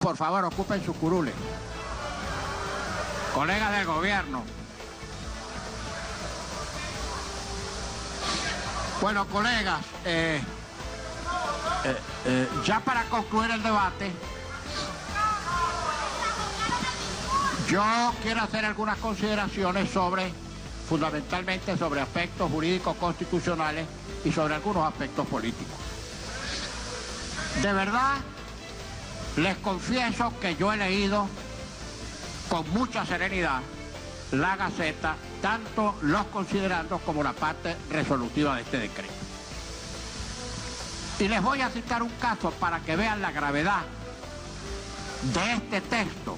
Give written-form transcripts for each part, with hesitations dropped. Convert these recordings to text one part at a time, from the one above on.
Por favor, ocupen sus curules. Colegas del gobierno. Bueno, colegas, ya para concluir el debate, yo quiero hacer algunas consideraciones fundamentalmente sobre aspectos jurídicos constitucionales y sobre algunos aspectos políticos. De verdad, les confieso que yo he leído con mucha serenidad la Gaceta, tanto los considerandos como la parte resolutiva de este decreto. Y les voy a citar un caso para que vean la gravedad de este texto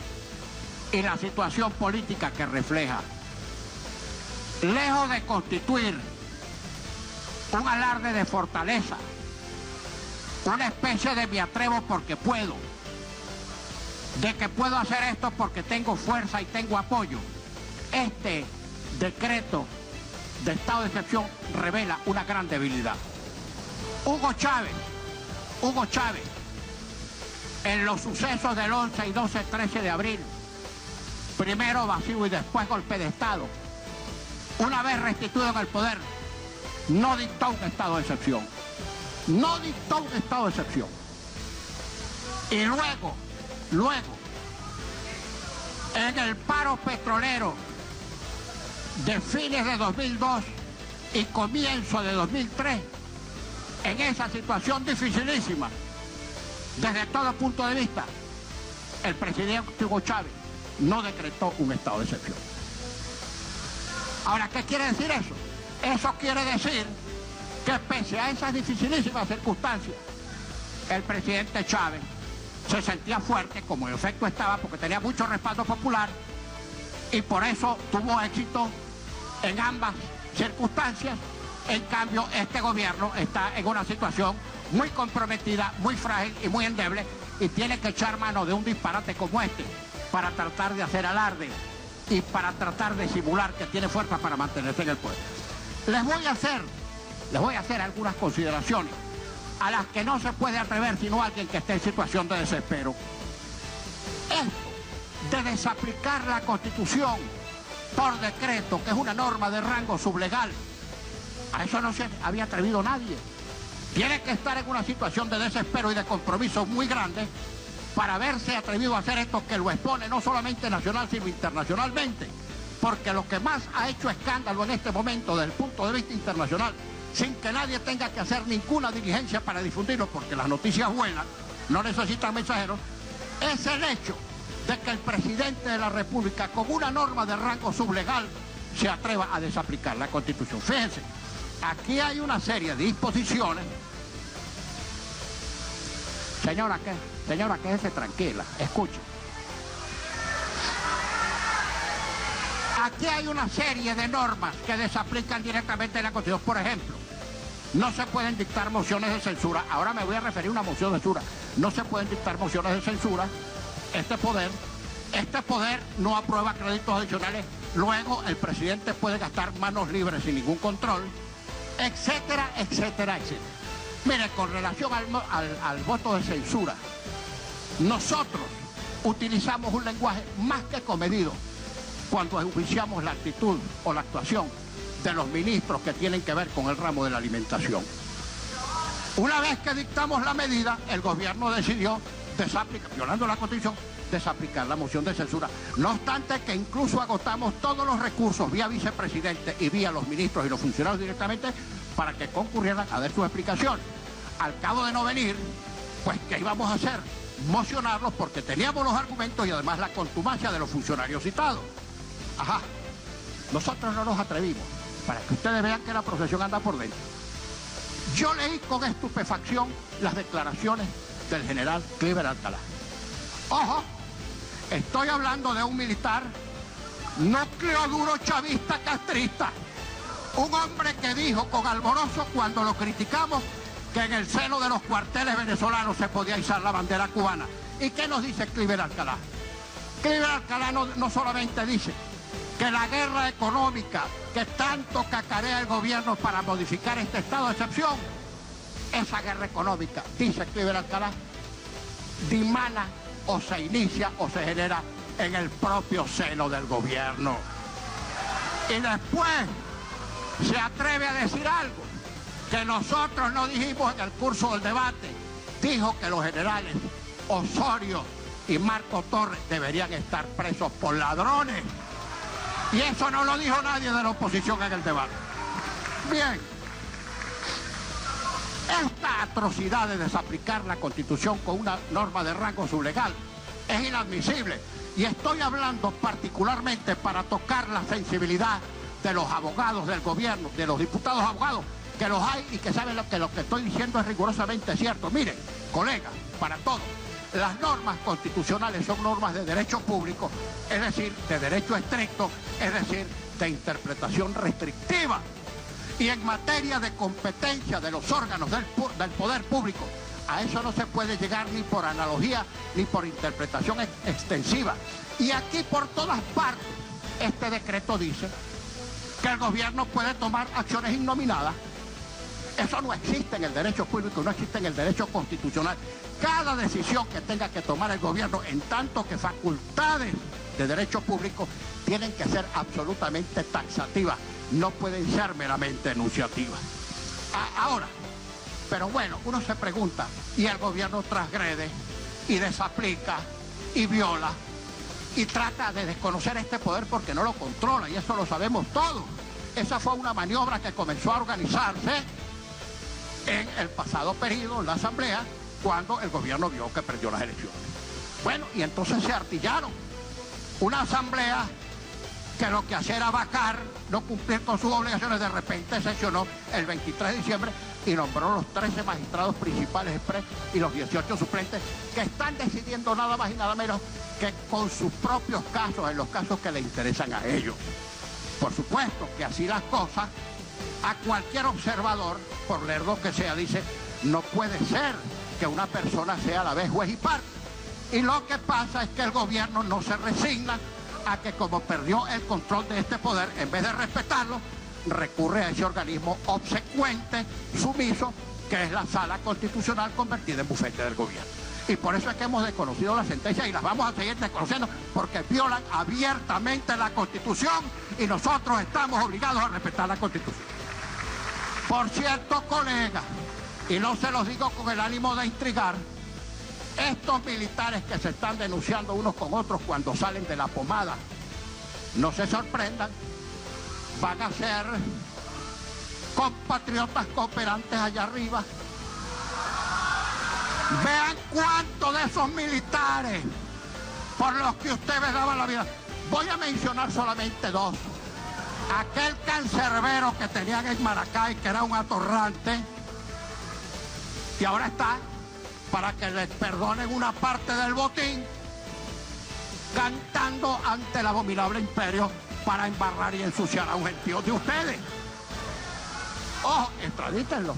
y la situación política que refleja. Lejos de constituir un alarde de fortaleza, una especie de me atrevo porque puedo, de que puedo hacer esto porque tengo fuerza y tengo apoyo, este decreto de estado de excepción revela una gran debilidad. Hugo Chávez, en los sucesos del 11 y 12-13 de abril, primero vacío y después golpe de Estado, una vez restituido en el poder, no dictó un estado de excepción. No dictó un estado de excepción. Y luego, en el paro petrolero de fines de 2002 y comienzo de 2003, en esa situación dificilísima, desde todo punto de vista, el presidente Hugo Chávez no decretó un estado de excepción. Ahora, ¿qué quiere decir eso? Eso quiere decir que pese a esas dificilísimas circunstancias, el presidente Chávez se sentía fuerte, como en efecto estaba, porque tenía mucho respaldo popular, y por eso tuvo éxito en ambas circunstancias. En cambio, este gobierno está en una situación muy comprometida, muy frágil y muy endeble, y tiene que echar mano de un disparate como este para tratar de hacer alarde y para tratar de simular que tiene fuerza para mantenerse en el poder. Les voy a hacer algunas consideraciones a las que no se puede atrever sino alguien que esté en situación de desespero. Esto de desaplicar la Constitución por decreto, que es una norma de rango sublegal, a eso no se había atrevido nadie. Tiene que estar en una situación de desespero y de compromiso muy grande para haberse atrevido a hacer esto, que lo expone no solamente nacional sino internacionalmente, porque lo que más ha hecho escándalo en este momento desde el punto de vista internacional, sin que nadie tenga que hacer ninguna diligencia para difundirlo, porque las noticias vuelan, no necesitan mensajeros, es el hecho de que el presidente de la República, con una norma de rango sublegal, se atreva a desaplicar la Constitución. Fíjense, aquí hay una serie de disposiciones. Señora, quédese tranquila, escuche. Aquí hay una serie de normas que desaplican directamente la Constitución. Por ejemplo, no se pueden dictar mociones de censura. Ahora me voy a referir a una moción de censura. No se pueden dictar mociones de censura. Este poder no aprueba créditos adicionales. Luego el presidente puede gastar manos libres sin ningún control, etcétera, etcétera, etcétera. Mire, con relación al voto de censura, nosotros utilizamos un lenguaje más que comedido cuando enjuiciamos la actitud o la actuación de los ministros que tienen que ver con el ramo de la alimentación. Una vez que dictamos la medida, el gobierno decidió desaplicar, violando la Constitución, desaplicar la moción de censura. No obstante que incluso agotamos todos los recursos vía vicepresidente y vía los ministros y los funcionarios directamente para que concurrieran a dar sus explicaciones. Al cabo de no venir, pues ¿qué íbamos a hacer? Mocionarlos porque teníamos los argumentos y además la contumacia de los funcionarios citados. Ajá, nosotros no nos atrevimos, para que ustedes vean que la procesión anda por dentro. Yo leí con estupefacción las declaraciones del general Cliver Alcalá. Ojo, estoy hablando de un militar núcleo duro chavista castrista, un hombre que dijo con alborozo cuando lo criticamos que en el seno de los cuarteles venezolanos se podía izar la bandera cubana. ¿Y qué nos dice Cliver Alcalá? Cliver Alcalá no solamente dice que la guerra económica que tanto cacarea el gobierno para modificar este estado de excepción, esa guerra económica, dice Cliver Alcalá, dimana o se inicia o se genera en el propio seno del gobierno. Y después se atreve a decir algo que nosotros no dijimos en el curso del debate. Dijo que los generales Osorio y Marco Torres deberían estar presos por ladrones. Y eso no lo dijo nadie de la oposición en el debate. Bien, esta atrocidad de desaplicar la Constitución con una norma de rango sublegal es inadmisible. Y estoy hablando particularmente para tocar la sensibilidad de los abogados del gobierno, de los diputados abogados, que los hay y que saben lo que estoy diciendo es rigurosamente cierto. Miren, colegas, para todos, las normas constitucionales son normas de derecho público, es decir, de derecho estricto, es decir, de interpretación restrictiva. Y en materia de competencia de los órganos del poder público, a eso no se puede llegar ni por analogía ni por interpretación extensiva. Y aquí por todas partes, este decreto dice que el gobierno puede tomar acciones innominadas. Eso no existe en el derecho público, no existe en el derecho constitucional. Cada decisión que tenga que tomar el gobierno, en tanto que facultades de derecho público, tienen que ser absolutamente taxativas, no pueden ser meramente enunciativas. Ahora, pero bueno, uno se pregunta, y el gobierno transgrede, y desaplica, y viola, y trata de desconocer este poder porque no lo controla, y eso lo sabemos todos. Esa fue una maniobra que comenzó a organizarse en el pasado periodo, en la Asamblea, cuando el gobierno vio que perdió las elecciones. Bueno, y entonces se artillaron una Asamblea que lo que hacía era vacar, no cumplir con sus obligaciones. De repente sesionó el 23 de diciembre y nombró los 13 magistrados principales express y los 18 suplentes, que están decidiendo nada más y nada menos que con sus propios casos, en los casos que le interesan a ellos. Por supuesto que así las cosas, a cualquier observador, por lerdo que sea, dice, no puede ser que una persona sea a la vez juez y parte. Y lo que pasa es que el gobierno no se resigna a que, como perdió el control de este poder, en vez de respetarlo, recurre a ese organismo obsecuente, sumiso, que es la Sala Constitucional convertida en bufete del gobierno. Y por eso es que hemos desconocido las sentencias y las vamos a seguir desconociendo, porque violan abiertamente la Constitución y nosotros estamos obligados a respetar la Constitución. Por cierto, colegas, y no se los digo con el ánimo de intrigar, estos militares que se están denunciando unos con otros cuando salen de la pomada, no se sorprendan, van a ser compatriotas cooperantes allá arriba. Vean cuántos de esos militares por los que ustedes daban la vida. Voy a mencionar solamente dos. Aquel cancerbero que tenían en Maracay, que era un atorrante, y ahora está para que les perdonen una parte del botín, cantando ante el abominable imperio para embarrar y ensuciar a un gentío de ustedes. Ojo, extradítenlo.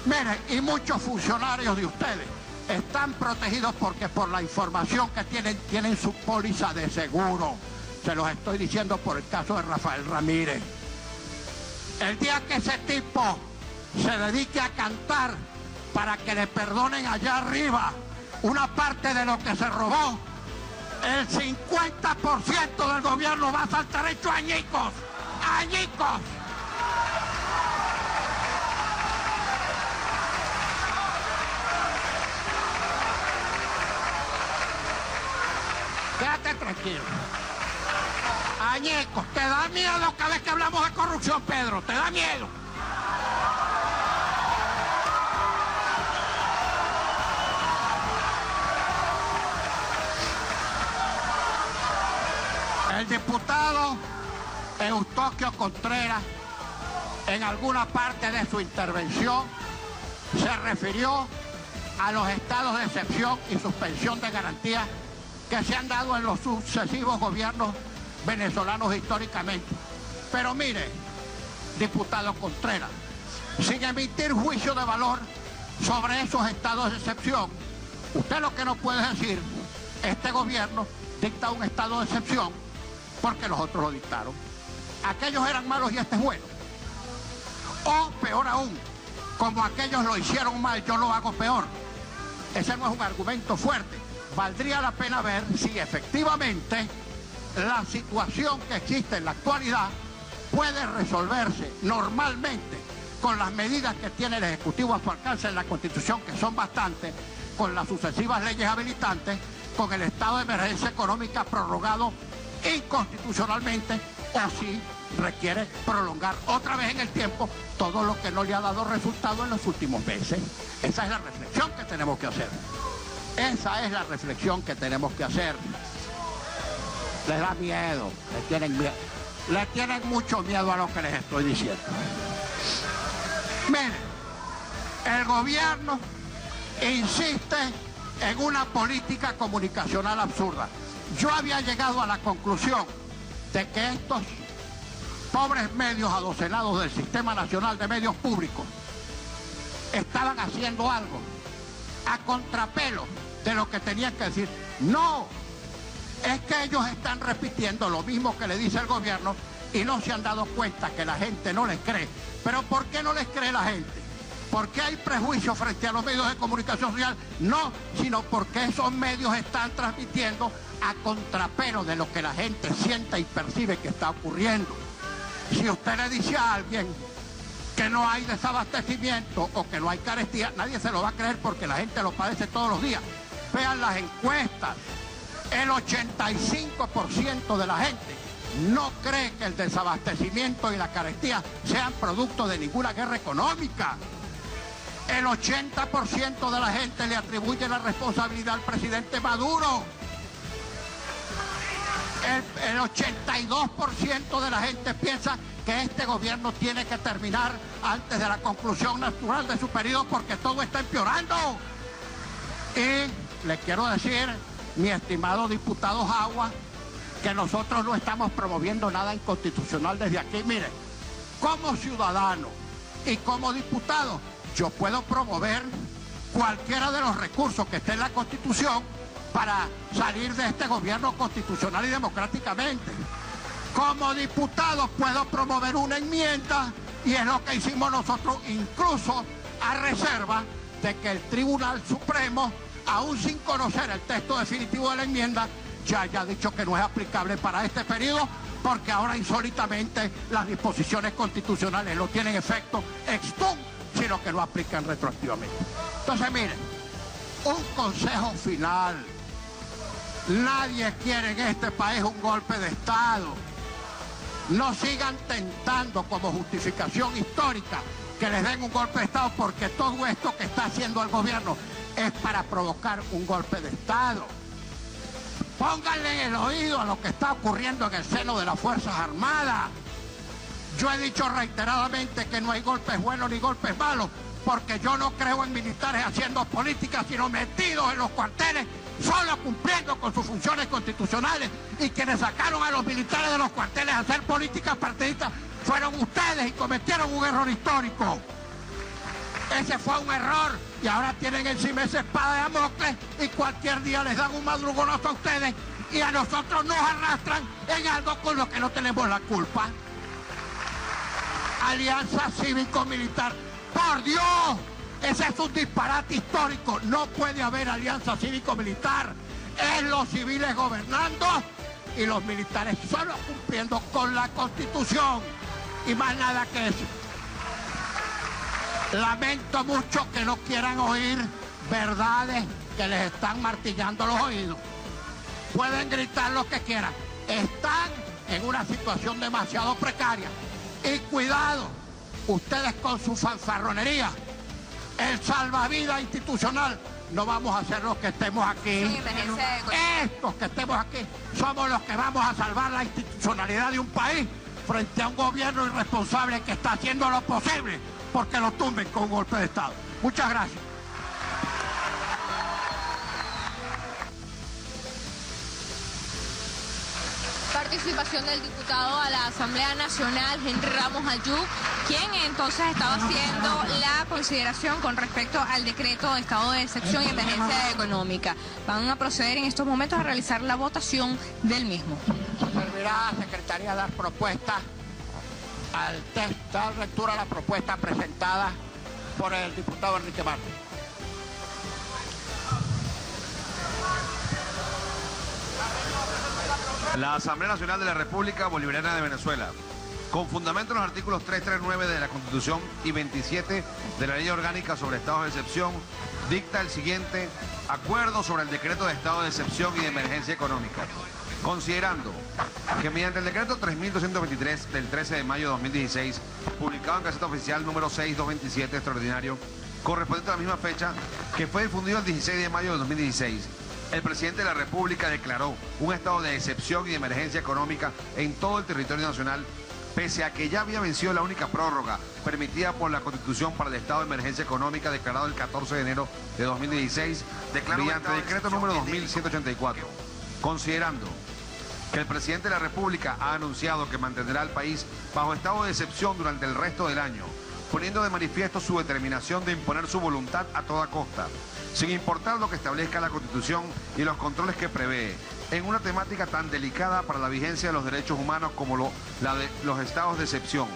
Miren, y muchos funcionarios de ustedes están protegidos porque por la información que tienen su póliza de seguro. Se los estoy diciendo por el caso de Rafael Ramírez. El día que ese tipo se dedique a cantar para que le perdonen allá arriba una parte de lo que se robó, el 50% del gobierno va a saltar hecho añicos. ¡Añicos! Quédate tranquilo. Añicos, ¿te da miedo cada vez que hablamos de corrupción, Pedro? ¿Te da miedo? El diputado Eustoquio Contreras, en alguna parte de su intervención, se refirió a los estados de excepción y suspensión de garantías que se han dado en los sucesivos gobiernos venezolanos históricamente. Pero mire, diputado Contreras, sin emitir juicio de valor sobre esos estados de excepción, usted lo que no puede decir, este gobierno dicta un estado de excepción porque los otros lo dictaron. Aquellos eran malos y este es bueno. O peor aún, como aquellos lo hicieron mal, yo lo hago peor. Ese no es un argumento fuerte. Valdría la pena ver si efectivamente la situación que existe en la actualidad puede resolverse normalmente con las medidas que tiene el Ejecutivo a su alcance en la Constitución, que son bastantes, con las sucesivas leyes habilitantes, con el estado de emergencia económica prorrogado inconstitucionalmente, o si requiere prolongar otra vez en el tiempo todo lo que no le ha dado resultado en los últimos meses. Esa es la reflexión que tenemos que hacer. Esa es la reflexión que tenemos que hacer. Les da miedo, les tienen miedo. Le tienen mucho miedo a lo que les estoy diciendo. Miren, el gobierno insiste en una política comunicacional absurda. Yo había llegado a la conclusión de que estos pobres medios adocelados del Sistema Nacional de Medios Públicos estaban haciendo algo a contrapelo de lo que tenían que decir. No, es que ellos están repitiendo lo mismo que le dice el gobierno y no se han dado cuenta que la gente no les cree. ¿Pero por qué no les cree la gente? ¿Por qué hay prejuicio frente a los medios de comunicación social? No, sino porque esos medios están transmitiendo a contrapelo de lo que la gente siente y percibe que está ocurriendo. Si usted le dice a alguien que no hay desabastecimiento o que no hay carestía, nadie se lo va a creer porque la gente lo padece todos los días. Vean las encuestas. El 85% de la gente no cree que el desabastecimiento y la carestía sean producto de ninguna guerra económica. El 80% de la gente le atribuye la responsabilidad al presidente Maduro. El 82% de la gente piensa que este gobierno tiene que terminar antes de la conclusión natural de su periodo porque todo está empeorando. Y le quiero decir, mi estimado diputado Jagua, que nosotros no estamos promoviendo nada inconstitucional desde aquí. Mire, como ciudadano y como diputado, yo puedo promover cualquiera de los recursos que esté en la Constitución para salir de este gobierno constitucional y democráticamente. Como diputado puedo promover una enmienda, y es lo que hicimos nosotros, incluso a reserva de que el Tribunal Supremo, aún sin conocer el texto definitivo de la enmienda, ya haya dicho que no es aplicable para este periodo, porque ahora insólitamente las disposiciones constitucionales no tienen efecto ex tunc, sino que lo aplican retroactivamente. Entonces, miren, un consejo final. Nadie quiere en este país un golpe de Estado. No sigan tentando como justificación histórica que les den un golpe de Estado, porque todo esto que está haciendo el gobierno es para provocar un golpe de Estado. Pónganle en el oído a lo que está ocurriendo en el seno de las Fuerzas Armadas. Yo he dicho reiteradamente que no hay golpes buenos ni golpes malos, porque yo no creo en militares haciendo política, sino metidos en los cuarteles, solo cumpliendo con sus funciones constitucionales, y quienes sacaron a los militares de los cuarteles a hacer políticas partidistas fueron ustedes y cometieron un error histórico. Ese fue un error y ahora tienen encima esa espada de Damocles y cualquier día les dan un madrugonazo a ustedes y a nosotros nos arrastran en algo con lo que no tenemos la culpa. Alianza cívico-militar. ¡Por Dios! Ese es un disparate histórico. No puede haber alianza cívico-militar. Es los civiles gobernando y los militares solo cumpliendo con la Constitución. Y más nada que eso. Lamento mucho que no quieran oír verdades que les están martillando los oídos. Pueden gritar lo que quieran. Están en una situación demasiado precaria. Y cuidado, ustedes con su fanfarronería, el salvavidas institucional, no vamos a ser los que estemos aquí. Estos que estemos aquí somos los que vamos a salvar la institucionalidad de un país frente a un gobierno irresponsable que está haciendo lo posible porque lo tumben con un golpe de Estado. Muchas gracias. Participación del diputado a la Asamblea Nacional, Henry Ramos Ayub, quien entonces estaba haciendo la consideración con respecto al decreto de estado de excepción y emergencia económica. Van a proceder en estos momentos a realizar la votación del mismo. Servirá, Secretaría, dar propuesta al texto, dar lectura a la propuesta presentada por el diputado Enrique Martí. La Asamblea Nacional de la República Bolivariana de Venezuela, con fundamento en los artículos 339 de la Constitución y 27 de la Ley Orgánica sobre Estados de Excepción, dicta el siguiente acuerdo sobre el decreto de estado de excepción y de emergencia económica. Considerando que mediante el decreto 3223 del 13 de mayo de 2016, publicado en Gaceta Oficial número 6227 extraordinario, correspondiente a la misma fecha, que fue difundido el 16 de mayo de 2016, el presidente de la República declaró un estado de excepción y de emergencia económica en todo el territorio nacional, pese a que ya había vencido la única prórroga permitida por la Constitución para el estado de emergencia económica declarado el 14 de enero de 2016, mediante decreto número 2184. Considerando que el presidente de la República ha anunciado que mantendrá al país bajo estado de excepción durante el resto del año, poniendo de manifiesto su determinación de imponer su voluntad a toda costa, sin importar lo que establezca la Constitución y los controles que prevé, en una temática tan delicada para la vigencia de los derechos humanos como la de los estados de excepción.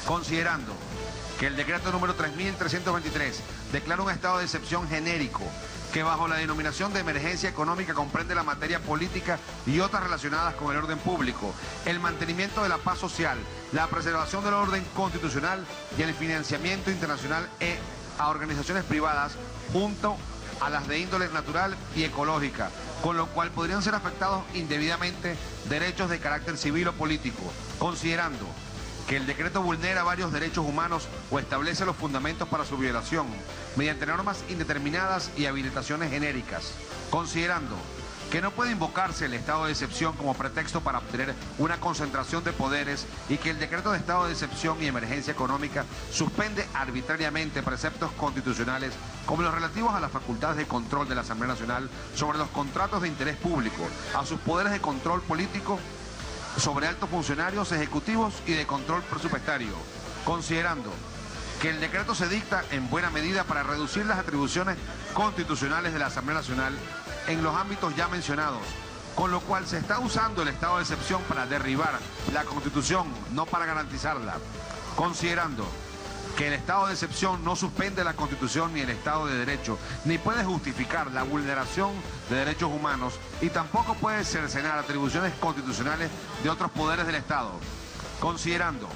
Considerando que el decreto número 3323 declara un estado de excepción genérico, que bajo la denominación de emergencia económica comprende la materia política y otras relacionadas con el orden público, el mantenimiento de la paz social, la preservación del orden constitucional y el financiamiento internacional a organizaciones privadas junto a las de índole natural y ecológica, con lo cual podrían ser afectados indebidamente derechos de carácter civil o político, considerando que el decreto vulnera varios derechos humanos o establece los fundamentos para su violación mediante normas indeterminadas y habilitaciones genéricas, considerando que no puede invocarse el estado de excepción como pretexto para obtener una concentración de poderes y que el decreto de estado de excepción y emergencia económica suspende arbitrariamente preceptos constitucionales como los relativos a las facultades de control de la Asamblea Nacional sobre los contratos de interés público, a sus poderes de control político sobre altos funcionarios ejecutivos y de control presupuestario, considerando que el decreto se dicta en buena medida para reducir las atribuciones constitucionales de la Asamblea Nacional en los ámbitos ya mencionados, con lo cual se está usando el estado de excepción para derribar la Constitución, no para garantizarla, considerando que el estado de excepción no suspende la Constitución ni el Estado de Derecho, ni puede justificar la vulneración de derechos humanos y tampoco puede cercenar atribuciones constitucionales de otros poderes del Estado, considerando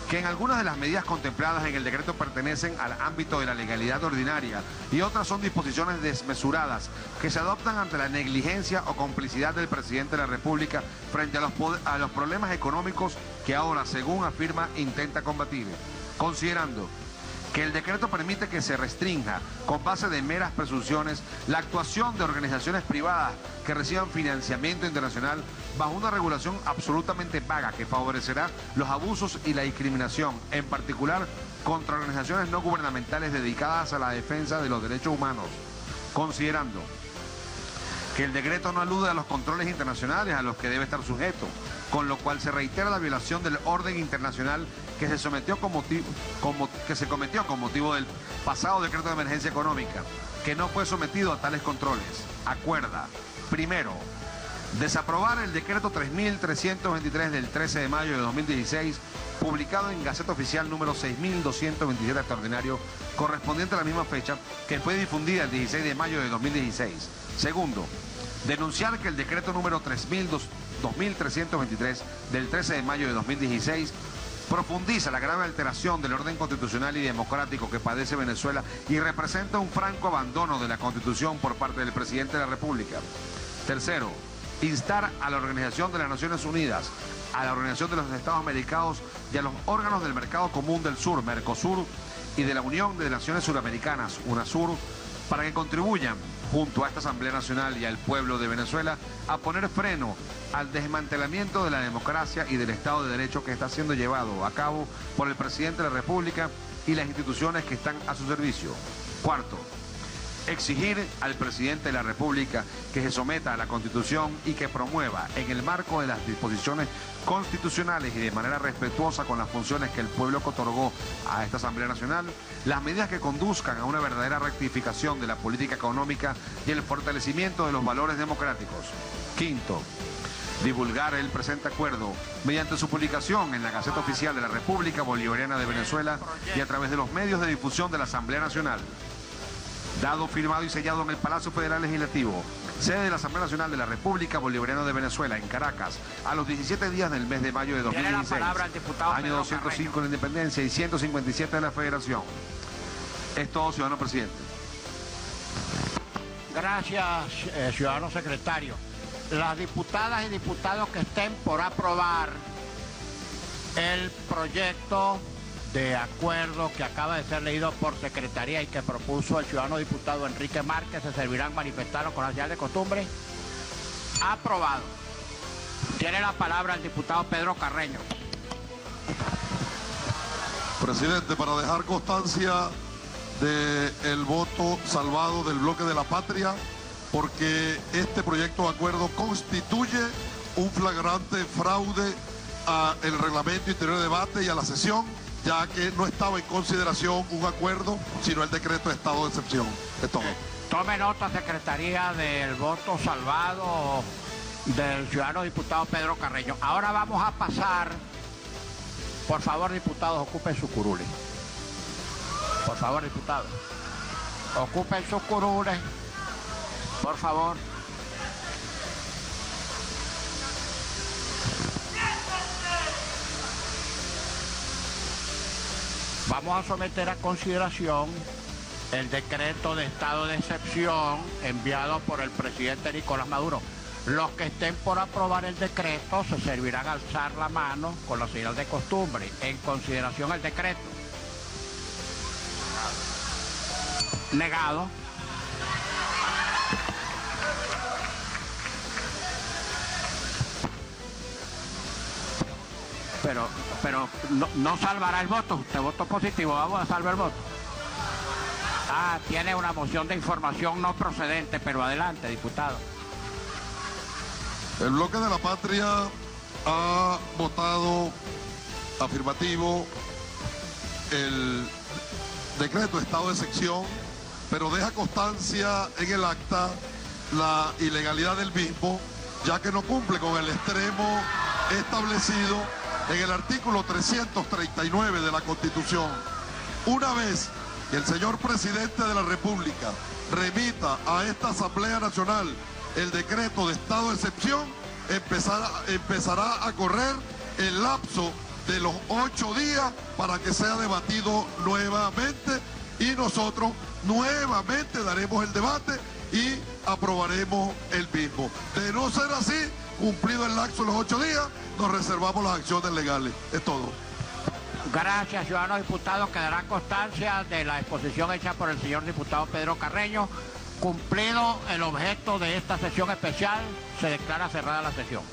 que en algunas de las medidas contempladas en el decreto pertenecen al ámbito de la legalidad ordinaria y otras son disposiciones desmesuradas que se adoptan ante la negligencia o complicidad del presidente de la República frente a los problemas económicos que ahora, según afirma, intenta combatir, considerando que el decreto permite que se restrinja, con base de meras presunciones, la actuación de organizaciones privadas que reciban financiamiento internacional bajo una regulación absolutamente vaga que favorecerá los abusos y la discriminación, en particular contra organizaciones no gubernamentales dedicadas a la defensa de los derechos humanos, considerando que el decreto no alude a los controles internacionales a los que debe estar sujeto, con lo cual se reitera la violación del orden internacional que se cometió con motivo del pasado decreto de emergencia económica, que no fue sometido a tales controles. Acuerda, primero, desaprobar el decreto 3323 del 13 de mayo de 2016, publicado en Gaceta Oficial número 6227 extraordinario, correspondiente a la misma fecha, que fue difundida el 16 de mayo de 2016. Segundo, denunciar que el decreto número 2323 del 13 de mayo de 2016 profundiza la grave alteración del orden constitucional y democrático que padece Venezuela y representa un franco abandono de la Constitución por parte del presidente de la República. Tercero, instar a la Organización de las Naciones Unidas, a la Organización de los Estados Americanos y a los órganos del Mercado Común del Sur, Mercosur, y de la Unión de Naciones Suramericanas, UNASUR, para que contribuyan, junto a esta Asamblea Nacional y al pueblo de Venezuela, a poner freno al desmantelamiento de la democracia y del Estado de Derecho que está siendo llevado a cabo por el presidente de la República y las instituciones que están a su servicio. Cuarto, exigir al presidente de la República que se someta a la Constitución y que promueva, en el marco de las disposiciones constitucionales y de manera respetuosa con las funciones que el pueblo otorgó a esta Asamblea Nacional, las medidas que conduzcan a una verdadera rectificación de la política económica y el fortalecimiento de los valores democráticos. Quinto, divulgar el presente acuerdo mediante su publicación en la Gaceta Oficial de la República Bolivariana de Venezuela y a través de los medios de difusión de la Asamblea Nacional. Dado, firmado y sellado en el Palacio Federal Legislativo sede de la Asamblea Nacional de la República Bolivariana de Venezuela, en Caracas, a los 17 días del mes de mayo de 2016, Tiene la palabra el diputado año Pedro 205 Carreño. de la Independencia y 157 de la Federación. Es todo, ciudadano presidente. Gracias, ciudadano secretario. Las diputadas y diputados que estén por aprobar el proyecto de acuerdo que acaba de ser leído por secretaría y que propuso el ciudadano diputado Enrique Márquez, se servirán manifestarlo con la señal de costumbre. Aprobado. Tiene la palabra el diputado Pedro Carreño. Presidente, para dejar constancia del voto salvado del Bloque de la Patria, porque este proyecto de acuerdo constituye un flagrante fraude al reglamento interior de debate y a la sesión, ya que no estaba en consideración un acuerdo, sino el decreto de estado de excepción. Es todo. Tome nota, secretaría, del voto salvado del ciudadano diputado Pedro Carreño. Ahora vamos a pasar, por favor, diputados, ocupen sus curules. Por favor, diputados, ocupen sus curules, por favor. Vamos a someter a consideración el decreto de estado de excepción enviado por el presidente Nicolás Maduro. Los que estén por aprobar el decreto se servirán a alzar la mano con la señal de costumbre. En consideración el decreto. Negado. Pero no salvará el voto. Usted votó positivo, vamos a salvar el voto. Ah, tiene una moción de información no procedente, pero adelante, diputado. El Bloque de la Patria ha votado afirmativo el decreto de estado de excepción, pero deja constancia en el acta la ilegalidad del mismo, ya que no cumple con el extremo establecido en el artículo 339 de la Constitución. Una vez que el señor presidente de la República remita a esta Asamblea Nacional el decreto de estado de excepción, empezará a correr el lapso de los 8 días para que sea debatido nuevamente y nosotros nuevamente daremos el debate y aprobaremos el mismo. De no ser así, cumplido el lapso de los 8 días, nos reservamos las acciones legales. Es todo. Gracias, ciudadanos diputados. Quedará constancia de la exposición hecha por el señor diputado Pedro Carreño. Cumplido el objeto de esta sesión especial, se declara cerrada la sesión.